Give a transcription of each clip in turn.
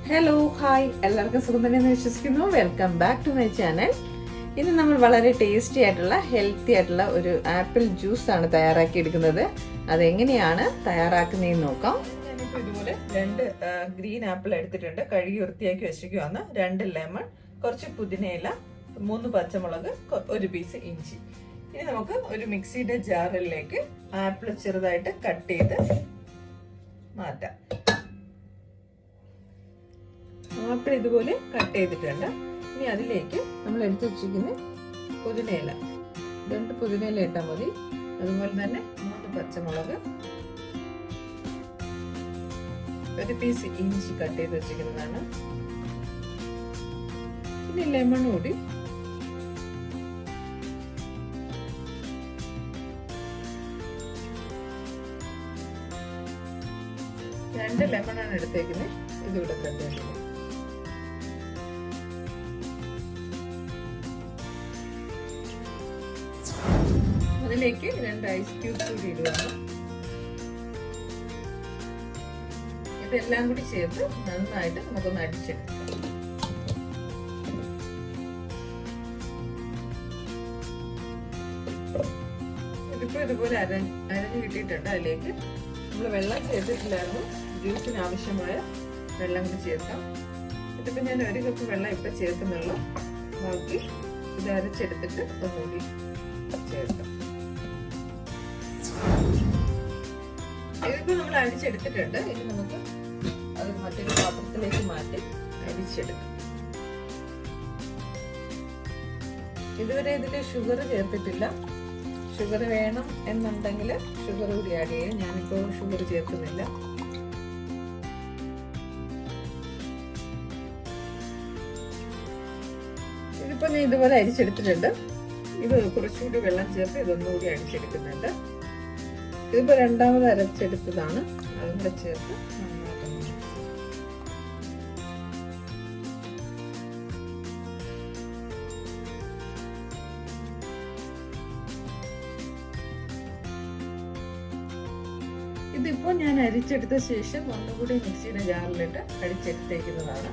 Hello hi എല്ലാവർക്കും സുഖം തന്നെയെന്ന് വിശ്വസിക്കുന്നു. Welcome back to my channel. ഇന്ന് നമ്മൾ വളരെ ടേസ്റ്റി ആയിട്ടുള്ള ഹെൽത്തി ആയിട്ടുള്ള ഒരു ആപ്പിൾ ജ്യൂസ് ആണ് തയ്യാറാക്കി എടുക്കുന്നത്. അതെങ്ങനെയാണ് തയ്യാറാക്കുന്നതെന്ന് നോക്കാം. ഞാനിപ്പോൾ ഇതുപോലെ 2 ഗ്രീൻ ആപ്പിൾ എടുത്തിട്ടുണ്ട്. കഴുകി വൃത്തിയാക്കി വെച്ചിരിക്കുകയാണ്. 2 ലെമൺ, കുറച്ച് പുതിനയില, 3 പച്ചമുളക്, 1 പീസ് ഇഞ്ചി. ഇനി നമുക്ക് ഒരു മിക്സിയുടെ ജാറിലേക്ക് ആപ്പിൾ ചെറുതായിട്ട് കട്ട് ചെയ്ത് മാറ്റാം. ആപ്പിൾ ഇതുപോലെ കട്ട് ചെയ്തിട്ടുണ്ട്. ഇനി അതിലേക്ക് നമ്മൾ എടുത്തു വെച്ചിരിക്കുന്ന പുതിനയില, 2 പുതിനയില ഇട്ടാൽ മതി. അതുപോലെ തന്നെ 3 പച്ചമുളക്, 1 പീസ് ഇഞ്ചി കട്ട് ചെയ്ത് വെച്ചിരിക്കുന്നതാണ്. പിന്നെ ലെമൺ കൂടി, രണ്ട് ലെമണാണ് എടുത്തേക്കുന്നത്. ഇതിവിടെ കട്ട് ചെയ്തത്. അതിലേക്ക് 2 ഐസ് ക്യൂബ്സ് കൂടി ഇടുകയാണ്. ഇതെല്ലാം കൂടി ചേർത്ത് നന്നായിട്ട് നമുക്കൊന്ന് അടിച്ചെടുക്കാം. ഇതിപ്പോ ഇതുപോലെ അരഞ്ഞു കിട്ടിയിട്ടുണ്ട്. അതിലേക്ക് നമ്മൾ വെള്ളം ചേർത്തിട്ടില്ലായിരുന്നു. ജ്യൂസിന് ആവശ്യമായ വെള്ളം കൂടി ചേർക്കാം. ഇതിപ്പോ ഞാൻ 1 കപ്പ് വെള്ളം ഇപ്പൊ ചേർക്കുന്നുള്ളൂ. ബാക്കി ഇത് അരച്ചെടുത്തിട്ട് ഒന്നുകൂടി ചേർക്കാം. ഇതിപ്പോ നമ്മൾ അരിച്ചെടുത്തിട്ടുണ്ട്. ഇനി നമുക്ക് അത് മറ്റൊരു പാത്രത്തിലേക്ക് മാറ്റി അരിച്ചെടുക്കാം. ഇതുവരെ ഇതിൽ ഷുഗർ ചേർത്തിട്ടില്ല. ഷുഗർ വേണം എന്നുണ്ടെങ്കിൽ ഷുഗർ കൂടി ആഡ് ചെയ്യാം. ഞാനിപ്പോൾ ഷുഗർ ചേർക്കുന്നില്ല. ഇതിപ്പോ ഞാൻ ഇതുപോലെ അരിച്ചെടുത്തിട്ടുണ്ട്. ഇത് കുറച്ചുകൂടി വെള്ളം ചേർത്ത് ഇതൊന്നുകൂടി അരിച്ചെടുക്കുന്നുണ്ട്. ഇതിപ്പോ രണ്ടാമത് അരച്ചെടുത്തതാണ്. അതും കൂടെ ചേർത്ത് ഇതിപ്പോ ഞാൻ അരിച്ചെടുത്ത ശേഷം ഒന്നുകൂടി മിക്സിയുടെ ജാറിലിട്ട് അടിച്ചെടുത്തേക്കുന്നതാണ്.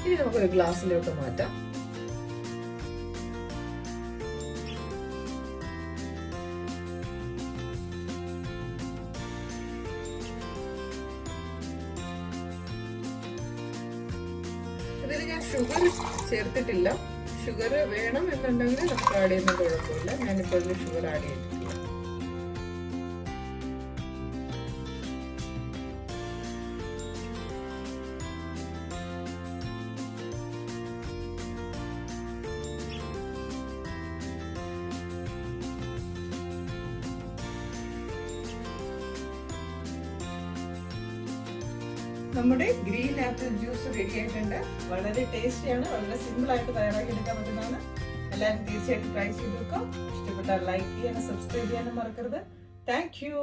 ഇനി നമുക്കൊരു ഗ്ലാസ്സിലോട്ട് മാറ്റാം. ഇതിൽ ഞാൻ ഷുഗർ ചേർത്തിട്ടില്ല. ഷുഗർ വേണം എന്നുണ്ടെങ്കിൽ നമുക്ക് ആഡ് ചെയ്യുന്ന കുഴപ്പമില്ല. ഞാനിപ്പോൾ ഇതിൽ ഷുഗർ ആഡ് ചെയ്തിട്ടില്ല. നമ്മുടെ ഗ്രീൻ ആപ്പിൾ ജ്യൂസ് റെഡി ആയിട്ടുണ്ട്. വളരെ ടേസ്റ്റിയാണ്. വളരെ സിമ്പിൾ ആയിട്ട് തയ്യാറാക്കി എടുക്കാൻ പറ്റുന്നതാണ്. എല്ലാവരും തീർച്ചയായിട്ടും ട്രൈ ചെയ്ത് നോക്കാം. ഇഷ്ടപ്പെട്ടാൽ ലൈക്ക് ചെയ്യാനും സബ്സ്ക്രൈബ് ചെയ്യാനും മറക്കരുത്. Thank you.